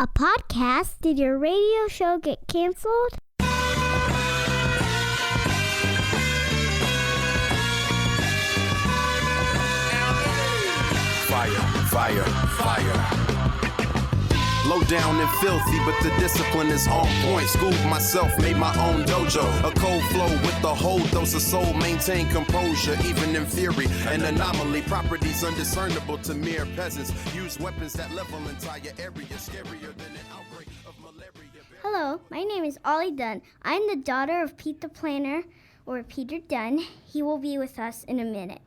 A podcast? Did your radio show get canceled? Fire. Low down and filthy, but the discipline is on point. Schooled myself, made my own dojo. A cold flow with the whole dose of soul. Maintain composure, even in theory. An anomaly, properties undiscernible to mere peasants. Use weapons that level entire area. Scarier than an outbreak of malaria. Hello, my name is Ollie Dunn. I'm the daughter of Pete the Planner, or Peter Dunn. He will be with us in a minute.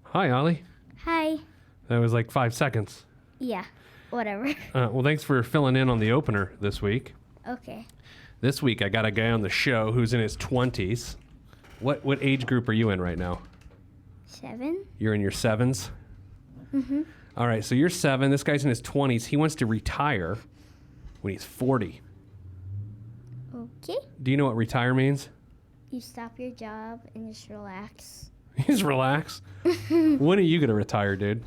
Hi, Ollie. Hi. That was like 5 seconds. Yeah, whatever. Well, thanks for filling in on the opener this week. Okay. This week, I got a guy on the show who's in his 20s. What age group are you in right now? 7. You're in your 7s? Mm-hmm. All right, so you're 7. This guy's in his 20s. He wants to retire when he's 40. Okay. Do you know what retire means? You stop your job and just relax. Just relax. When are you going to retire, dude?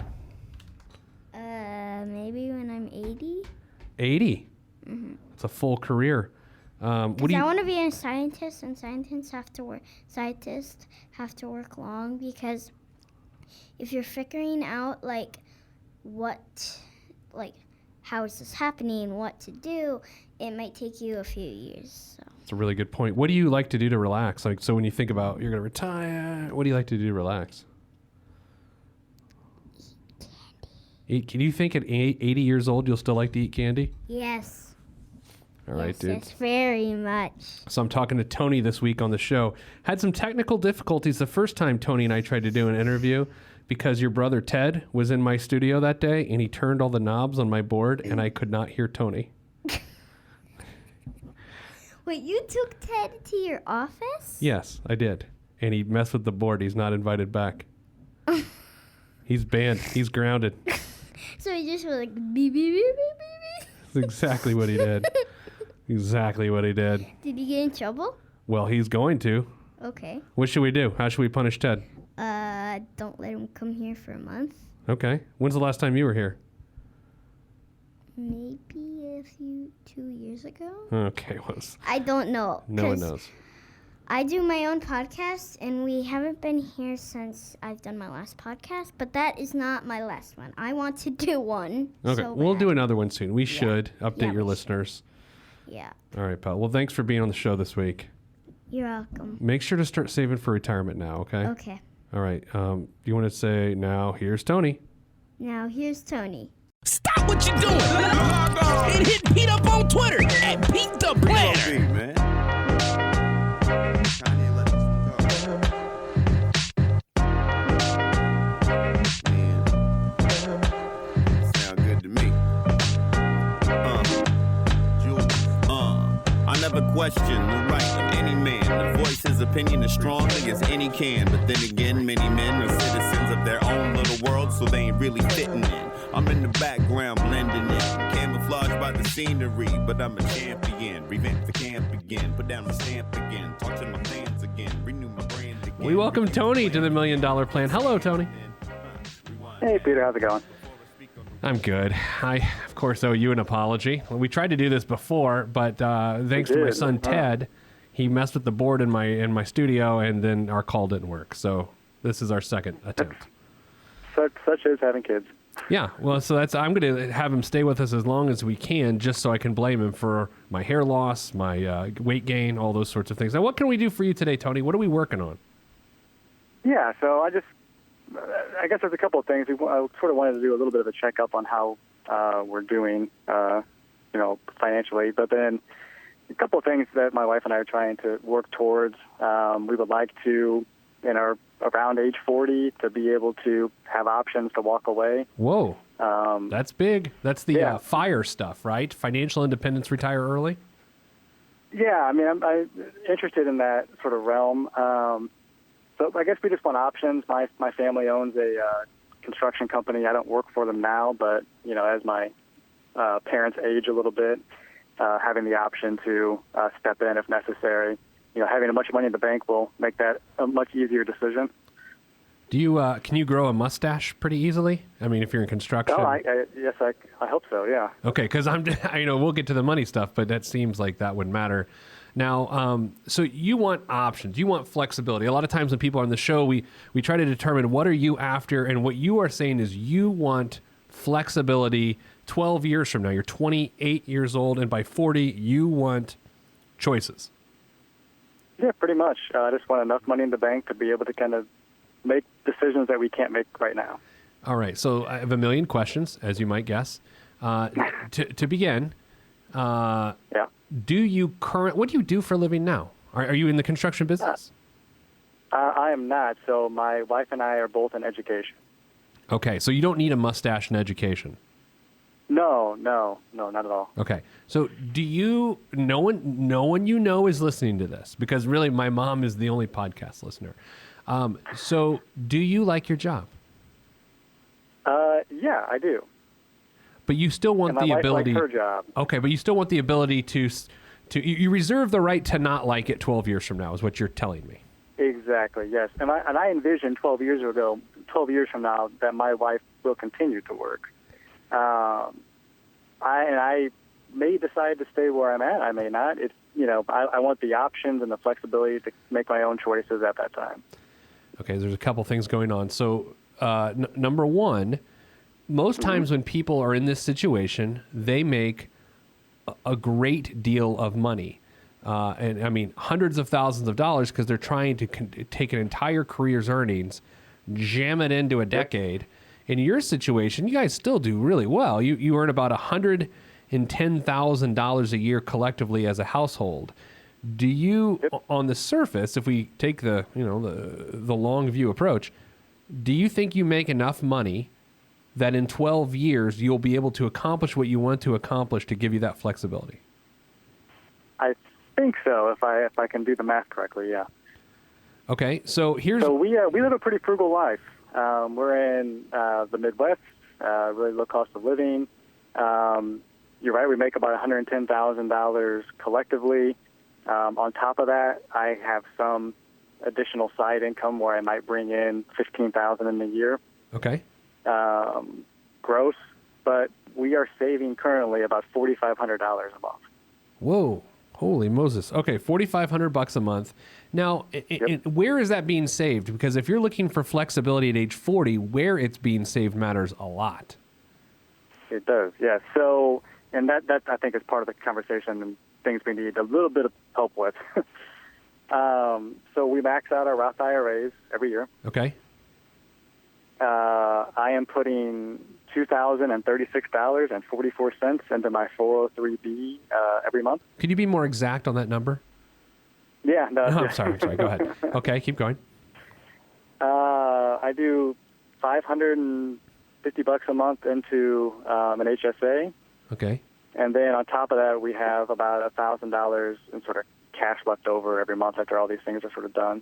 Maybe when I'm 80. 80? Mm-hmm. It's a full career. What do you... I want to be a scientist, and scientists have to work long, because if you're figuring out how is this happening, what to do, it might take you a few years. So. That's a really good point. What do you like to do to relax? Like, so when you think about you're going to retire, what do you like to do to relax? Can you think at 80 years old you'll still like to eat candy? Yes. All right, dude. Yes, very much. So I'm talking to Tony this week on the show. Had some technical difficulties the first time Tony and I tried to do an interview because your brother Ted was in my studio that day and he turned all the knobs on my board and I could not hear Tony. Wait, you took Ted to your office? Yes, I did. And he messed with the board. He's not invited back. He's banned. He's grounded. So he just was like, beep, beep, beep, beep, beep. That's exactly what he did. Exactly what he did. Did he get in trouble? Well, he's going to. Okay. What should we do? How should we punish Ted? Don't let him come here for a month. Okay. When's the last time you were here? Maybe 2 years ago. Okay. I don't know. No one knows. I do my own podcast, and we haven't been here since I've done my last podcast, but that is not my last one. I want to do one. Okay, so we'll bad. do another one soon. We should update your listeners. Yeah. All right, pal. Well, thanks for being on the show this week. You're welcome. Make sure to start saving for retirement now, okay? Okay. All right. You want to say, now, here's Tony. Now, here's Tony. Stop what you're doing. Log on and hit Pete up on Twitter at Pete the Planner. Man. Sound good to me. I never question the right of any man to voice his opinion as strongly as any can. But then again, many men are citizens of their own little world, so they ain't really fitting in. I'm in the background blending in, camouflaged by the scenery, but I'm a champion. Revamp the camp again, put down my stamp again, talk to my fans again, renew my brand again. We welcome Tony to the $1 Million Plan. Hello, Tony. Hey, Peter, how's it going? I'm good. I, of course, owe you an apology. We tried to do this before, but thanks to my son Ted, he messed with the board in my studio, and then our call didn't work. So this is our second attempt. Such as having kids. Yeah, well, so I'm going to have him stay with us as long as we can, just so I can blame him for my hair loss, my weight gain, all those sorts of things. Now, what can we do for you today, Tony? What are we working on? Yeah, so I guess there's a couple of things. I sort of wanted to do a little bit of a checkup on how we're doing, financially. But then a couple of things that my wife and I are trying to work towards. We would like to, around age 40, to be able to have options to walk away. Whoa, that's big. That's the FIRE stuff, right? Financial independence, retire early? Yeah, I mean, I'm interested in that sort of realm. So I guess we just want options. My family owns a construction company. I don't work for them now, but, as my parents age a little bit, having the option to step in if necessary. Having a bunch of money in the bank will make that a much easier decision. Do you can you grow a mustache pretty easily? I mean, if you're in construction. Oh, yes, I hope so. Yeah. Okay, because we'll get to the money stuff, but that seems like that wouldn't matter. Now, so you want options, you want flexibility. A lot of times when people are on the show, we try to determine what are you after, and what you are saying is you want flexibility. 12 years from now, you're 28 years old, and by 40, you want choices. Yeah, pretty much. I just want enough money in the bank to be able to kind of make decisions that we can't make right now. All right, so I have a million questions, as you might guess. To begin, Yeah. what do you do for a living now? Are you in the construction business? I am not. So my wife and I are both in education. Okay, so you don't need a mustache in education. No, not at all. Okay, so no one you know is listening to this, because really my mom is the only podcast listener. So do you like your job? Yeah, I do. But you still want And the my wife ability. likes her job. Okay, but you still want the ability to you reserve the right to not like it 12 years from now, is what you're telling me. Exactly. Yes, and I envision 12 years from now, that my wife will continue to work. I may decide to stay where I'm at. I may not. It's I want the options and the flexibility to make my own choices at that time. Okay, there's a couple things going on. So, number one, most times when people are in this situation, they make a great deal of money. And I mean, hundreds of thousands of dollars, because they're trying to take an entire career's earnings, jam it into a decade. In your situation, you guys still do really well. You earn about $110,000 a year collectively as a household. Do you, on the surface, if we take the long view approach, do you think you make enough money that in 12 years you'll be able to accomplish what you want to accomplish to give you that flexibility? I think so, if I can do the math correctly. Yeah. Okay, so we live a pretty frugal life. We're in the Midwest, really low cost of living. You're right, we make about $110,000 collectively. On top of that, I have some additional side income where I might bring in $15,000 in a year. Okay. Gross, but we are saving currently about $4,500 a month. Whoa. Holy Moses. Okay, $4,500 a month. Now, where is that being saved? Because if you're looking for flexibility at age 40, where it's being saved matters a lot. It does, yeah. So, and that I think is part of the conversation and things we need a little bit of help with. So we max out our Roth IRAs every year. Okay. I am putting $2,036.44 into my 403B every month. Could you be more exact on that number? Yeah. No, I'm sorry. Go ahead. Okay, keep going. I do $550 a month into an HSA. Okay. And then on top of that, we have about $1,000 in sort of cash left over every month after all these things are sort of done.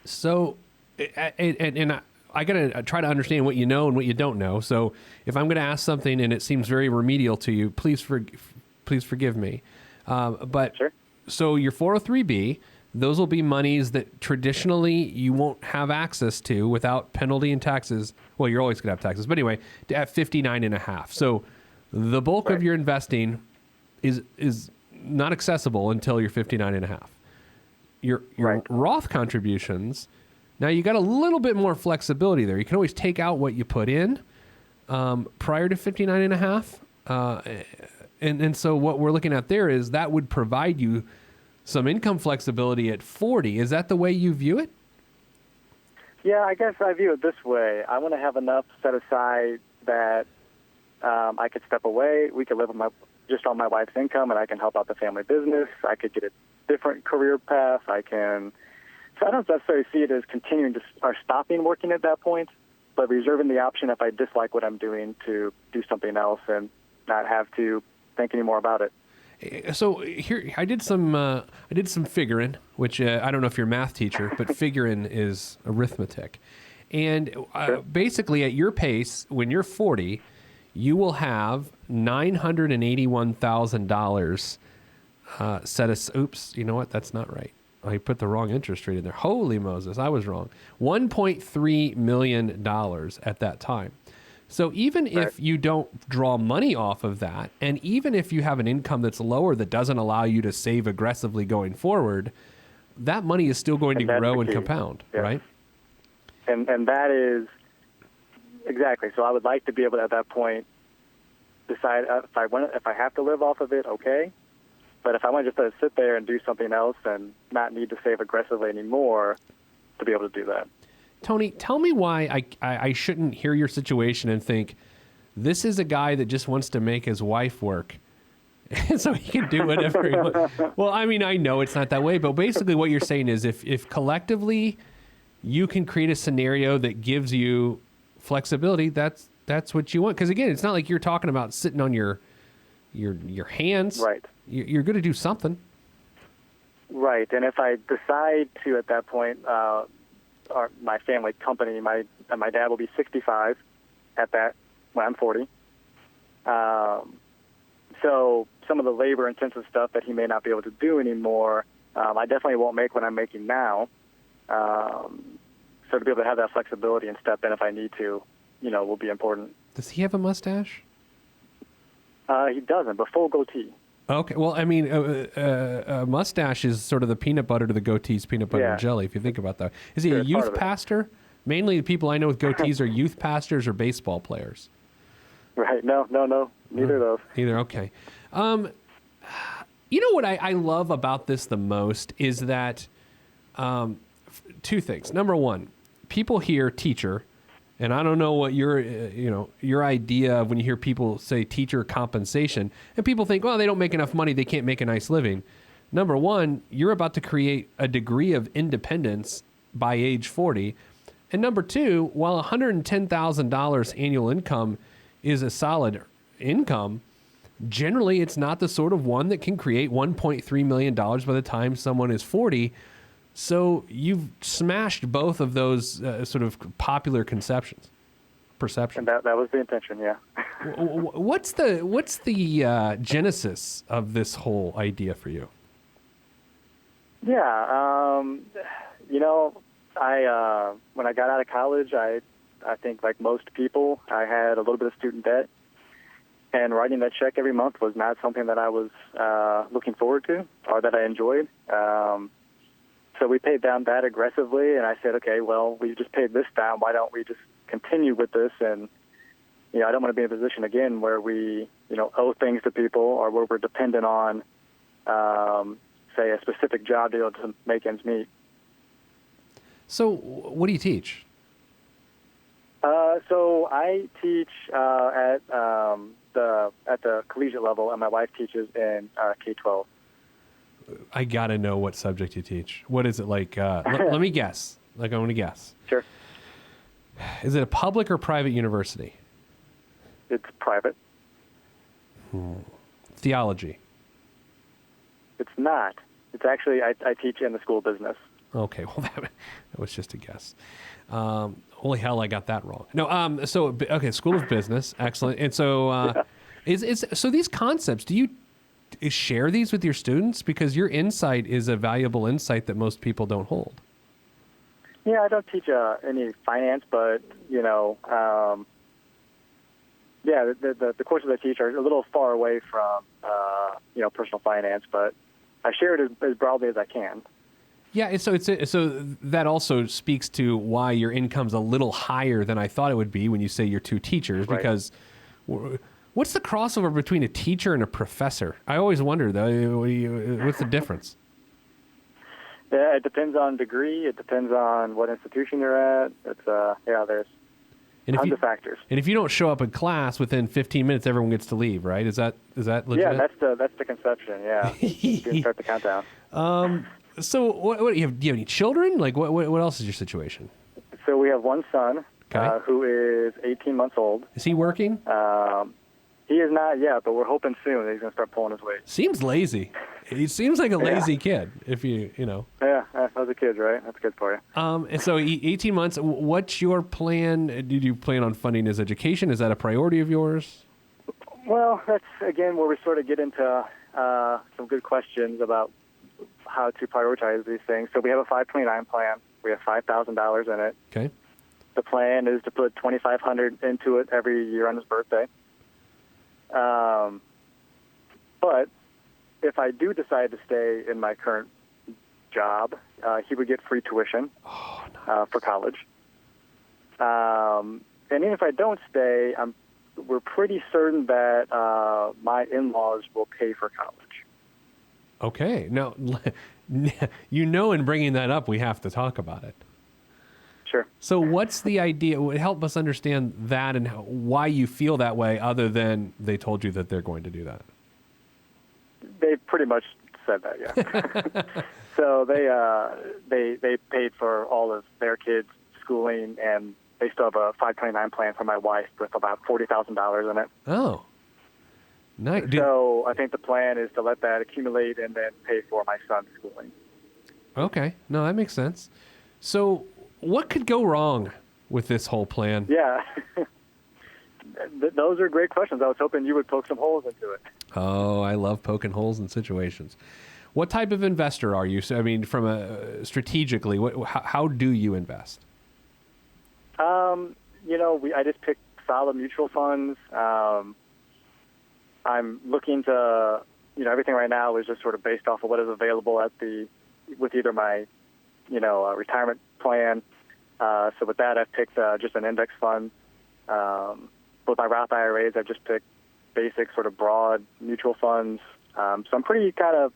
So, and I got to try to understand what you know and what you don't know. So if I'm going to ask something and it seems very remedial to you, please forgive me. But Sure. So your 403B, those will be monies that traditionally you won't have access to without penalty and taxes. Well, you're always going to have taxes, but anyway, at 59.5. So the bulk of your investing is not accessible until you're 59.5. Your Roth contributions, now you got a little bit more flexibility there. You can always take out what you put in prior to 59.5. And so what we're looking at there is that would provide you some income flexibility at 40. Is that the way you view it? Yeah, I guess I view it this way. I want to have enough set aside that I could step away. We could live just on my wife's income, and I can help out the family business. I could get a different career path. So I don't necessarily see it as continuing to or stopping working at that point, but reserving the option if I dislike what I'm doing to do something else and not have to think any more about it. So here, I did some figuring, which I don't know if you're a math teacher, but figuring is arithmetic. And basically at your pace, when you're 40, you will have $981,000 set aside. Oops, you know what? That's not right. I put the wrong interest rate in there. Holy Moses, I was wrong. $1.3 million at that time. So even if you don't draw money off of that, and even if you have an income that's lower that doesn't allow you to save aggressively going forward, that money is still going to grow and compound, right? And that is exactly. So I would like to be able to, at that point, decide if I have to live off of it, okay. But if I want to just sit there and do something else and not need to save aggressively anymore, to be able to do that. Tony, tell me why I shouldn't hear your situation and think, this is a guy that just wants to make his wife work. So he can do whatever he wants. Well, I mean, I know it's not that way, but basically what you're saying is if collectively you can create a scenario that gives you flexibility, that's what you want. Because again, it's not like you're talking about sitting on your hands. Right. You're going to do something. Right. And if I decide to, at that point, my family company, my dad will be 65 at that when I'm 40. So some of the labor-intensive stuff that he may not be able to do anymore, I definitely won't make what I'm making now. So to be able to have that flexibility and step in if I need to, will be important. Does he have a mustache? He doesn't, but full goatee. Okay. Well, I mean, a mustache is sort of the peanut butter to the goatee's peanut butter and jelly, if you think about that. Is he a youth pastor? Mainly the people I know with goatees are youth pastors or baseball players. Right. No. Neither of those. Neither. Okay. You know what I love about this the most is that two things. Number one, people hear teacher, and I don't know what your idea of when you hear people say teacher compensation, and people think, well, they don't make enough money, they can't make a nice living. Number one, you're about to create a degree of independence by age 40. And number two, while $110,000 annual income is a solid income, generally it's not the sort of one that can create $1.3 million by the time someone is 40. So you've smashed both of those sort of popular perceptions. And that was the intention, yeah. What's the genesis of this whole idea for you? Yeah, when I got out of college, I think like most people, I had a little bit of student debt, and writing that check every month was not something that I was looking forward to or that I enjoyed. So we paid down that aggressively, and I said, okay, well, we just paid this down. Why don't we just continue with this? And, I don't want to be in a position again where we, owe things to people or where we're dependent on, say, a specific job deal to make ends meet. So what do you teach? So I teach at the collegiate level, and my wife teaches in K-12. I got to know what subject you teach. What is it like? Let me guess. I want to guess. Sure. Is it a public or private university? It's private. Theology? It's not. It's actually, I teach in the school of business. Okay, well, that was just a guess. Holy hell, I got that wrong. No, okay, School of Business, excellent. And so, so these concepts, do you share these with your students? Because your insight is a valuable insight that most people don't hold. Yeah, I don't teach any finance, but, the courses I teach are a little far away from, personal finance, but I share it as broadly as I can. Yeah, so that also speaks to why your income's a little higher than I thought it would be when you say you're two teachers, right. Because what's the crossover between a teacher and a professor? I always wonder, though, what's the difference? Yeah, it depends on degree. It depends on what institution you're at. It's there's tons of factors. And if you don't show up in class within 15 minutes, everyone gets to leave, right? Is that legit? Yeah, that's the conception. Yeah, you can start the countdown. So what do you have any children? Like what else is your situation? So we have one son who is 18 months old. Is he working? He is not yet, but we're hoping soon that he's going to start pulling his weight. Seems lazy. He seems like a lazy kid, if you know. Yeah, those are kids, right? That's good for you. And so 18 months, what's your plan? Did you plan on funding his education? Is that a priority of yours? Well, that's, again, where we sort of get into some good questions about how to prioritize these things. So we have a 529 plan. We have $5,000 in it. Okay. The plan is to put $2,500 into it every year on his birthday. But if I do decide to stay in my current job, he would get free tuition for college. And even if I don't stay, we're pretty certain that my in-laws will pay for college. Okay. Now, in bringing that up, we have to talk about it. Sure. So what's the idea? Help us understand that and why you feel that way, other than they told you that they're going to do that. They pretty much said that, yeah. So they paid for all of their kids' schooling, and they still have a 529 plan for my wife with about $40,000 in it. Oh. Nice. So I think the plan is to let that accumulate and then pay for my son's schooling. Okay. No, that makes sense. So what could go wrong with this whole plan? Yeah. Those are great questions. I was hoping you would poke some holes into it. Oh, I love poking holes in situations. What type of investor are you? So, I mean, strategically, how do you invest? I just picked solid mutual funds. I'm looking to, everything right now is just sort of based off of what is available with either my, retirement plan. So with that, I've picked just an index fund. With my Roth IRAs, I've just picked basic sort of broad mutual funds. So I'm pretty kind of,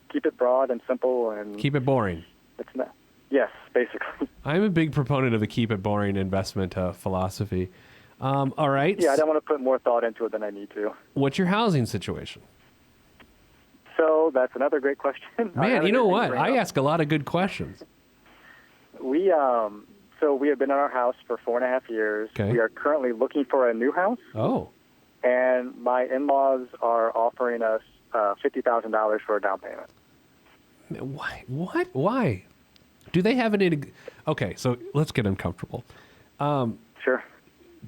keep it broad and simple and keep it boring. It's not. Yes, basically. I'm a big proponent of the keep it boring investment philosophy. All right. Yeah, I don't want to put more thought into it than I need to. What's your housing situation? So that's another great question. Man, you know what? I ask a lot of good questions. We have been in our house for 4.5 years. Okay. We are currently looking for a new house. Oh. And my in-laws are offering us $50,000 for a down payment. What? Why? Do they have okay, so let's get uncomfortable. Sure.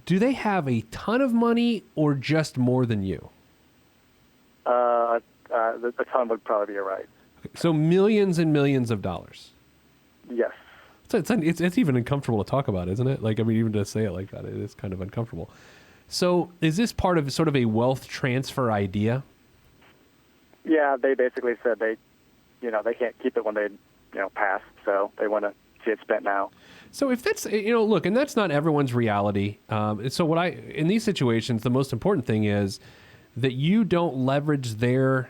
Do they have a ton of money or just more than you? A ton would probably be right. Okay, so millions and millions of dollars. Yes. It's even uncomfortable to talk about, isn't it? Even to say it like that, it is kind of uncomfortable. So is this part of sort of a wealth transfer idea? Yeah, they basically said they can't keep it when they, pass, so they want to see it spent now. So if that's, look, and that's not everyone's reality. So in these situations, the most important thing is that you don't leverage their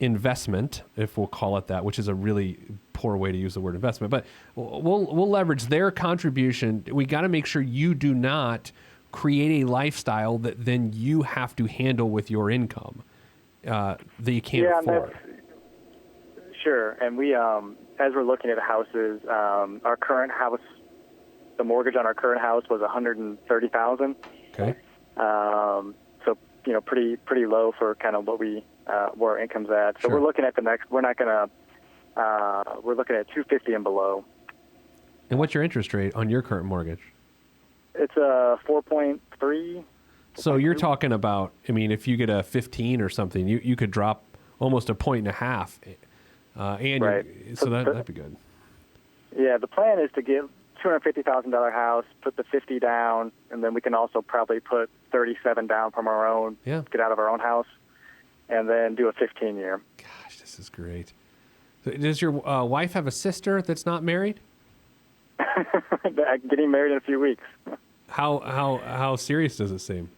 investment, if we'll call it that, which is a really poor way to use the word investment, but we'll leverage their contribution. We got to make sure you do not create a lifestyle that then you have to handle with your income that you can't afford. Sure. And we, as we're looking at houses, our current house, the mortgage on our current house was $130,000. Okay. So pretty low for kind of what where our income's at. So Sure. we're looking at we're looking at $250 and below. And what's your interest rate on your current mortgage? It's a 4.3. So you're talking about, if you get a 15 or something, you could drop almost 1.5 points. Right. So that'd be good. Yeah, the plan is to get $250,000 house, put the 50 down, and then we can also probably put 37 down from our own, get out of our own house, and then do a 15-year. Gosh, this is great. Does your wife have a sister that's not married? Getting married in a few weeks. How serious does it seem?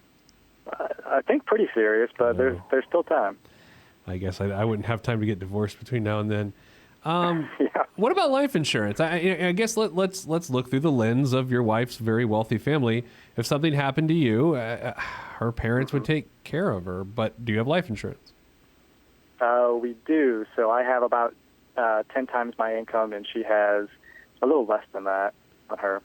I think pretty serious, but there's still time. I guess I wouldn't have time to get divorced between now and then. Yeah. What about life insurance? I guess let's look through the lens of your wife's very wealthy family. If something happened to you, her parents would take care of her. But do you have life insurance? We do. So I have about 10 times my income, and she has a little less than that on her.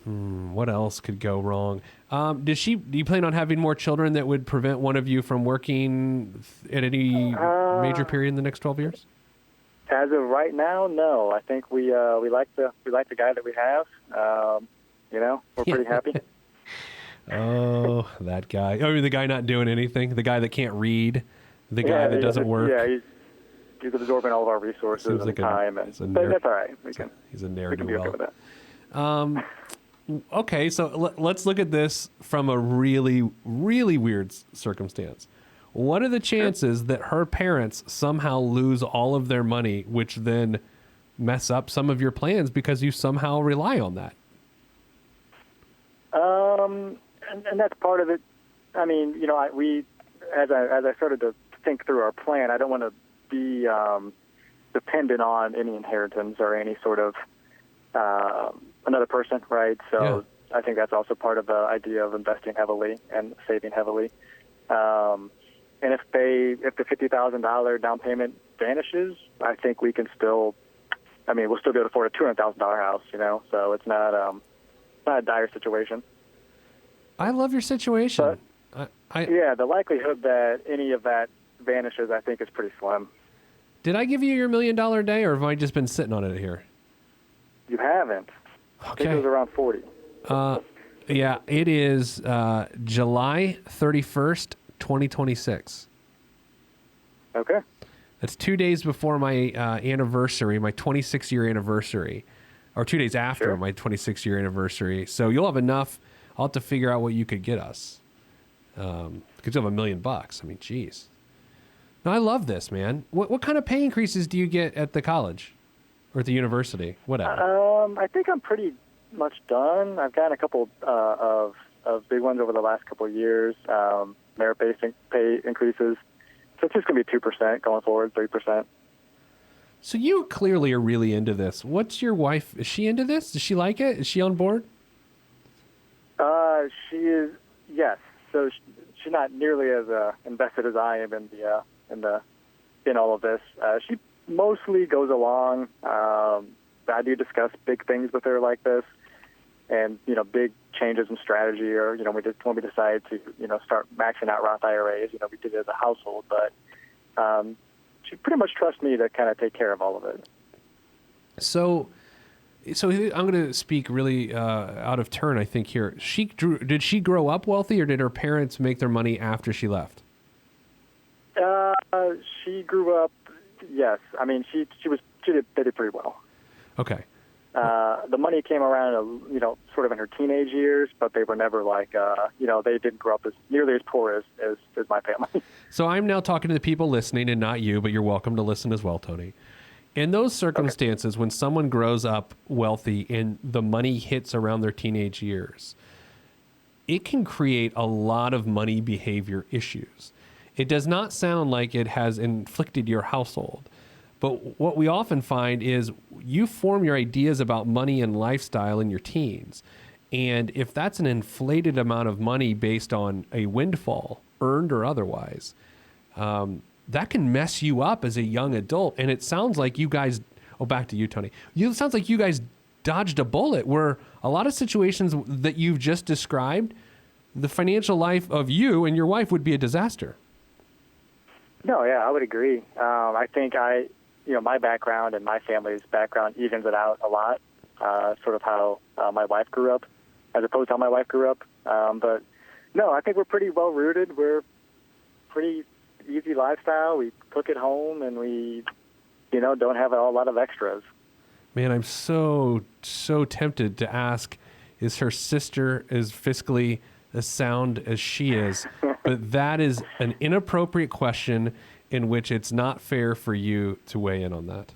What else could go wrong? Do you plan on having more children that would prevent one of you from working at any major period in the next 12 years? As of right now, no. I think we like the guy that we have. We're pretty happy. Oh, that guy. The guy not doing anything. The guy that can't read. The guy that doesn't work. Yeah, he's absorbing all of our resources Seems and like time, but that's all right. He's a we can be okay with that. Okay, so let's look at this from a really, really weird circumstance. What are the chances that her parents somehow lose all of their money, which then mess up some of your plans because you somehow rely on that? And that's part of it. I mean, you know, as I started to think through our plan, I don't want to be dependent on any inheritance or any sort of another person, right? So I think that's also part of the idea of investing heavily and saving heavily. And if the $50,000 down payment vanishes, I think we can still. I mean, we'll still be able to afford a $200,000 house, you know. So it's not a dire situation. I love your situation. But, yeah, the likelihood that any of that vanishes, I think, is pretty slim. Did I give you your $1 million day, or have I just been sitting on it here? You haven't. I think it was around 40. Yeah, it is July 31st, 2026. Okay. That's 2 days before my anniversary, my 26-year anniversary, or 2 days after my 26-year anniversary. So you'll have enough. I'll have to figure out what you could get us. Because you'll have $1 million. I mean, geez. No, I love this, man. What kind of pay increases do you get at the college or at the university? Whatever. I think I'm pretty much done. I've gotten a couple of big ones over the last couple of years. Merit-based pay increases. So it's just going to be 2% going forward, 3%. So you clearly are really into this. What's your wife? Is she into this? Does she like it? Is she on board? She is, yes. So she's not nearly as invested as I am in all of this. She mostly goes along. I do discuss big things with her like this, and big changes in strategy, or when we decide to start maxing out Roth IRAs. We did it as a household, but she pretty much trusts me to kind of take care of all of it. So I'm going to speak really out of turn, I think, here. Did she grow up wealthy, or did her parents make their money after she left? She grew up, yes. I mean, they did pretty well. Okay. The money came around, sort of in her teenage years, but they were never like, they didn't grow up as nearly as poor as my family. So I'm now talking to the people listening, and not you, but you're welcome to listen as well, Tony. In those circumstances, when someone grows up wealthy and the money hits around their teenage years, it can create a lot of money behavior issues. It does not sound like it has inflicted your household. But what we often find is you form your ideas about money and lifestyle in your teens. And if that's an inflated amount of money based on a windfall, earned or otherwise, that can mess you up as a young adult. And it sounds like you guys, back to you, Tony. It sounds like you guys dodged a bullet where a lot of situations that you've just described, the financial life of you and your wife would be a disaster. No, yeah, I would agree. I think my background and my family's background evens it out a lot, sort of how my wife grew up, as opposed to how my wife grew up. But no, I think we're pretty well rooted. We're pretty easy lifestyle. We cook at home, and we, don't have a lot of extras. Man, I'm so tempted to ask, is her sister as fiscally as sound as she is? But that is an inappropriate question in which it's not fair for you to weigh in on that.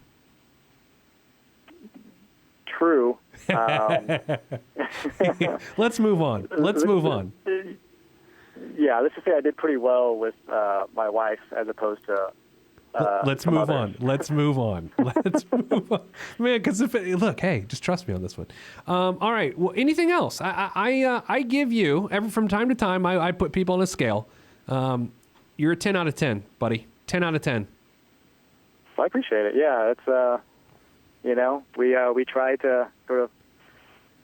True. Let's move on. Yeah, let's just say I did pretty well with my wife as opposed to Let's move others. on. Let's move on. Man, because look, hey, just trust me on this one. All right. Well, anything else? I give you, from time to time, I put people on a scale. You're a 10 out of 10, buddy. 10 out of 10. Well, I appreciate it. Yeah, it's we try to sort of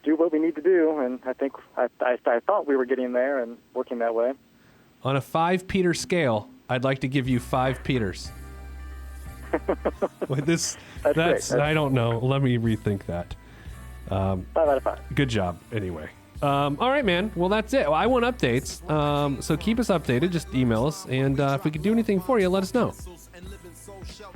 do what we need to do, and I think I thought we were getting there and working that way. On a 5 Peter scale, I'd like to give you 5 Peters. That's great. I don't know. Let me rethink that. 5 out of 5. Good job. Anyway. All right, man. Well, that's it. Well, I want updates. So keep us updated. Just email us. And if we can do anything for you, let us know.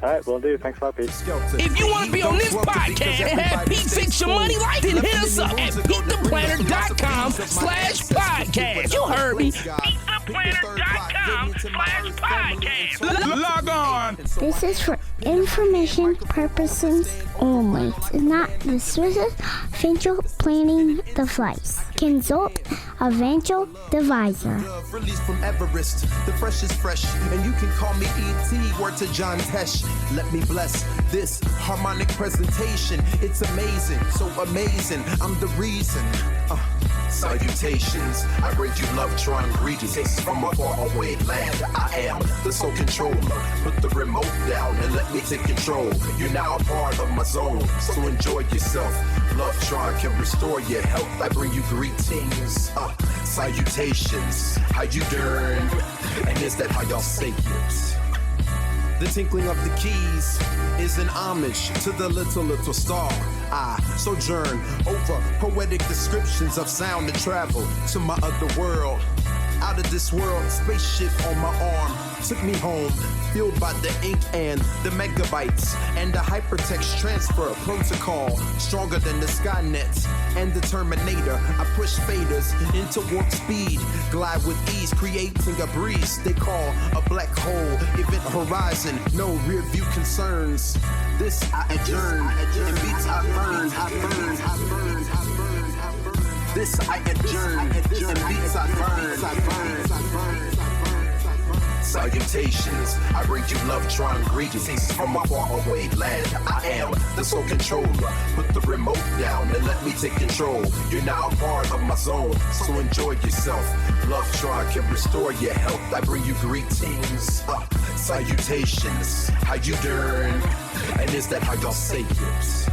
All right, will do. Thanks a lot, Pete. If you want to be on this podcast and have Pete fix your money life, then hit us up at PeteThePlanner.com/podcast. You heard me. PeteThePlanner.com/podcast. Log on. This is for information purposes only. It's not the Swiss financial planning device. Consult a financial advisor. Released from Everest, the fresh is fresh, and you can call me E.T. Word to John Tesh. Let me bless this harmonic presentation. It's amazing, so amazing. I'm the reason. Salutations, I bring you love, trying greetings from a faraway land. I am the sole controller. Put the remote down and let me take control. You're now a part of my zone, so enjoy yourself. Love Tron can restore your health. I bring you greetings, salutations. How you doing? And is that how y'all say it? The tinkling of the keys is an homage to the little star. I sojourn over poetic descriptions of sound and travel to my other world. Out of this world, spaceship on my arm took me home, fueled by the ink and the megabytes and the hypertext transfer protocol, stronger than the Skynet and the Terminator. I push faders into warp speed, glide with ease, creating a breeze they call a black hole. Event horizon, no rear view concerns. This I adjourn, in beats I burn. This I adjourn, in beats I burn. Salutations, I bring you love, trying greetings from a faraway land. I am the sole controller. Put the remote down and let me take control. You're now a part of my zone, so enjoy yourself. Love Tron can restore your health. I bring you greetings, salutations. How you doing? And is that how y'all say it?